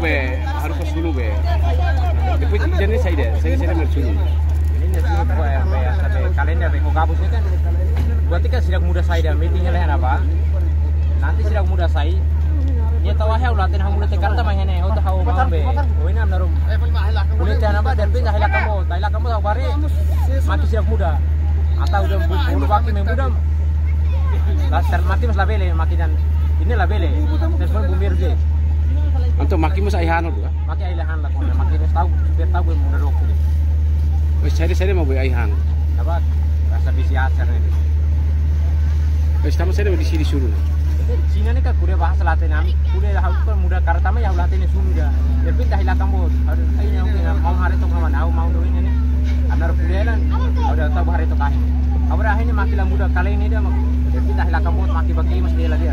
be, harus ke sulu be. Tapi jenis saya mersulu. Ini sini kok ya, sampai kalender Reko Gabusnya kan. Berarti kan sidang muda saya dah meetingnya lah apa? Nanti sidang muda saya. Ya tahu ya ulah tenang muda tekan sama hene, oh tahu mau be. Oh ini amnarum. Boleh tenang apa dan pindah hilang kamu tahu bare. Mati sidang muda. Atau udah bulu waktu muda. Laster mati mas labele makinan. Ini labele. Terus bumir je. Untuk maki mas aihan tu. Maki aihan lah kau. Maki tahu biar tahu muda rok. Wes cari mau be aihan. Dapat rasa bisi acar ini. Wes tamu saya di sini suruh. Cina ni kan kuda bahasa Latin kami, kuda hafal muda karatama ya Latin sudah. Jadi pindah hilang kamu, harus ini mau hari itu kawan, mau dulu ini. Anak kuda kan, ada tahu hari itu kahing. Kabar akhirnya makilah muda kali ini dia, jadi pindah hilang kamu, maki bagi mas dia lagi.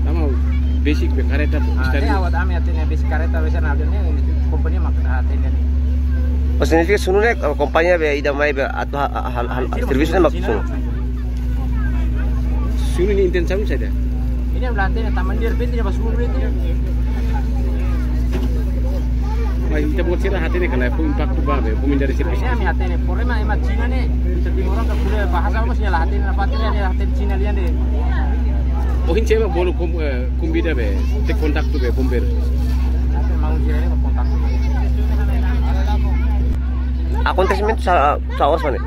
Kamu basic kereta tu. Ini awat kami artinya basic kereta biasa nadanya ini company makan artinya ni. Oh significa sunune kompanya be idamai be atau hal servisnya mak sunu. Sunu ni intens sama saja. Ini yang belantai taman dia pintu pas suruh itu. Mai kita buat sirah hati ni kalau aku impact tu babe, bumin dari sirah. Ini kami hati ni, problema emak Cina ni, setiap orang kan kuda bahasa masih lah hati ni, apa ni hati Cina lian ni. Oh ini cewek bolu kumbida be, te kontak tu be kumbir. Nanti mau Cina ni kontak. Akontesmen seoras mana?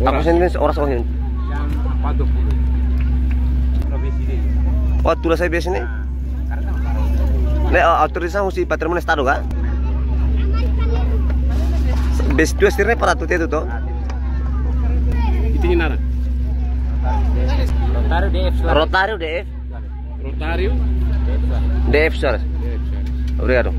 Akontesmen seoras mana? Jam 4.20. Oh, tulah saya biasa ni. Nek autorisasi mesti patrimonio estado kan? Bes dua sirne para tu itu toh. Itu ni nara. Rotario DF. Rotario DF sir. Obrigado.